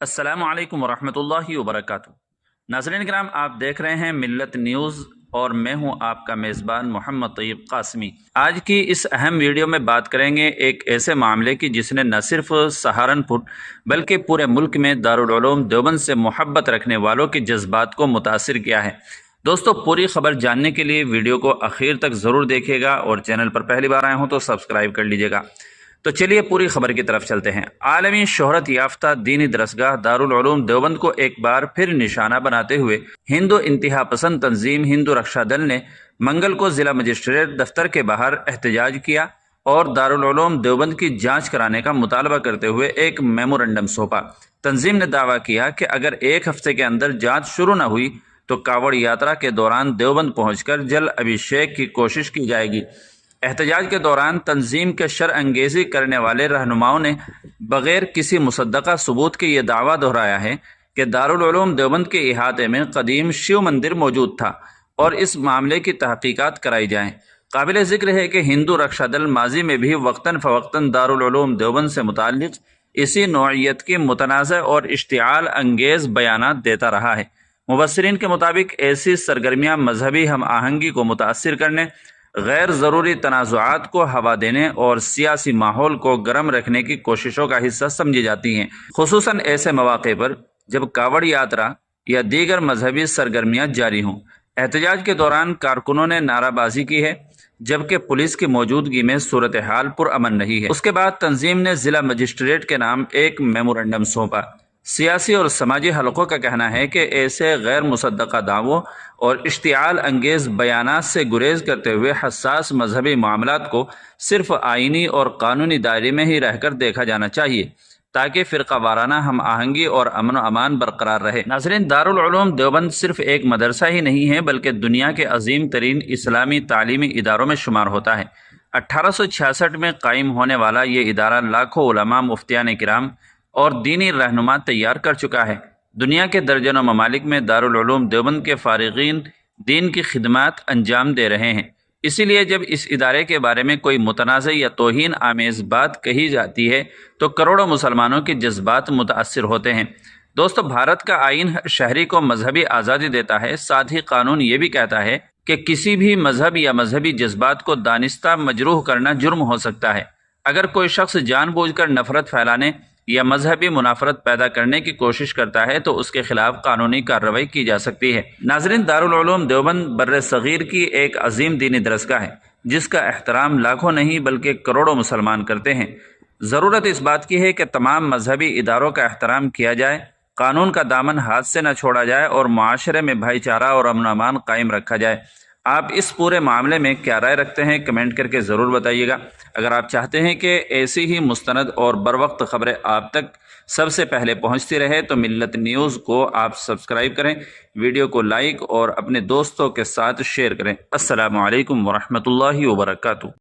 السلام علیکم ورحمۃ اللہ وبرکاتہ۔ ناظرین کرام، آپ دیکھ رہے ہیں ملت نیوز اور میں ہوں آپ کا میزبان محمد طیب قاسمی۔ آج کی اس اہم ویڈیو میں بات کریں گے ایک ایسے معاملے کی جس نے نہ صرف سہارنپور بلکہ پورے ملک میں دارالعلوم دیوبند سے محبت رکھنے والوں کے جذبات کو متاثر کیا ہے۔ دوستو، پوری خبر جاننے کے لیے ویڈیو کو آخر تک ضرور دیکھیے گا اور چینل پر پہلی بار آئے ہوں تو سبسکرائب کر لیجیے گا۔ تو چلیے پوری خبر کی طرف چلتے ہیں۔ عالمی شہرت یافتہ دینی درسگاہ دارالعلوم دیوبند کو ایک بار پھر نشانہ بناتے ہوئے ہندو انتہا پسند تنظیم ہندو رکشا دل نے منگل کو ضلع مجسٹریٹ دفتر کے باہر احتجاج کیا اور دارالعلوم دیوبند کی جانچ کرانے کا مطالبہ کرتے ہوئے ایک میمورنڈم سونپا۔ تنظیم نے دعویٰ کیا کہ اگر ایک ہفتے کے اندر جانچ شروع نہ ہوئی تو کاوڑ یاترا کے دوران دیوبند پہنچ کر جل ابھیشیک کی کوشش کی جائے گی۔ احتجاج کے دوران تنظیم کے شر انگیزی کرنے والے رہنماؤں نے بغیر کسی مصدقہ ثبوت کے یہ دعویٰ دہرایا ہے کہ دارالعلوم دیوبند کے احاطے میں قدیم شیو مندر موجود تھا اور اس معاملے کی تحقیقات کرائی جائیں۔ قابل ذکر ہے کہ ہندو رکشا دل ماضی میں بھی وقتاً فوقتاً دارالعلوم دیوبند سے متعلق اسی نوعیت کی متنازع اور اشتعال انگیز بیانات دیتا رہا ہے۔ مبصرین کے مطابق ایسی سرگرمیاں مذہبی ہم آہنگی کو متاثر کرنے، غیر ضروری تنازعات کو ہوا دینے اور سیاسی ماحول کو گرم رکھنے کی کوششوں کا حصہ سمجھی جاتی ہیں، خصوصاً ایسے مواقع پر جب کاوڑ یاترا یا دیگر مذہبی سرگرمیاں جاری ہوں۔ احتجاج کے دوران کارکنوں نے نعرہ بازی کی ہے جبکہ پولیس کی موجودگی میں صورتحال پرامن رہی ہے۔ اس کے بعد تنظیم نے ضلع مجسٹریٹ کے نام ایک میمورنڈم سونپا۔ سیاسی اور سماجی حلقوں کا کہنا ہے کہ ایسے غیر مصدقہ دعووں اور اشتعال انگیز بیانات سے گریز کرتے ہوئے حساس مذہبی معاملات کو صرف آئینی اور قانونی دائرے میں ہی رہ کر دیکھا جانا چاہیے تاکہ فرقہ وارانہ ہم آہنگی اور امن و امان برقرار رہے۔ ناظرین، دارالعلوم دیوبند صرف ایک مدرسہ ہی نہیں ہے بلکہ دنیا کے عظیم ترین اسلامی تعلیمی اداروں میں شمار ہوتا ہے۔ 1866 میں قائم ہونے والا یہ ادارہ لاکھوں علماء، مفتیان کرام اور دینی رہنما تیار کر چکا ہے۔ دنیا کے درجنوں ممالک میں دارالعلوم دیوبند کے فارغین دین کی خدمات انجام دے رہے ہیں۔ اسی لیے جب اس ادارے کے بارے میں کوئی متنازع یا توہین آمیز بات کہی جاتی ہے تو کروڑوں مسلمانوں کے جذبات متاثر ہوتے ہیں۔ دوستو، بھارت کا آئین شہری کو مذہبی آزادی دیتا ہے، ساتھ ہی قانون یہ بھی کہتا ہے کہ کسی بھی مذہب یا مذہبی جذبات کو دانستہ مجروح کرنا جرم ہو سکتا ہے۔ اگر کوئی شخص جان بوجھ کر نفرت پھیلانے یا مذہبی منافرت پیدا کرنے کی کوشش کرتا ہے تو اس کے خلاف قانونی کارروائی کی جا سکتی ہے۔ ناظرین، دارالعلوم دیوبند بر صغیر کی ایک عظیم دینی درسگاہ ہے جس کا احترام لاکھوں نہیں بلکہ کروڑوں مسلمان کرتے ہیں۔ ضرورت اس بات کی ہے کہ تمام مذہبی اداروں کا احترام کیا جائے، قانون کا دامن ہاتھ سے نہ چھوڑا جائے اور معاشرے میں بھائی چارہ اور امن و امان قائم رکھا جائے۔ آپ اس پورے معاملے میں کیا رائے رکھتے ہیں؟ کمنٹ کر کے ضرور بتائیے گا۔ اگر آپ چاہتے ہیں کہ ایسی ہی مستند اور بروقت خبریں آپ تک سب سے پہلے پہنچتی رہے تو ملت نیوز کو آپ سبسکرائب کریں، ویڈیو کو لائک اور اپنے دوستوں کے ساتھ شیئر کریں۔ السلام علیکم ورحمۃ اللہ وبرکاتہ۔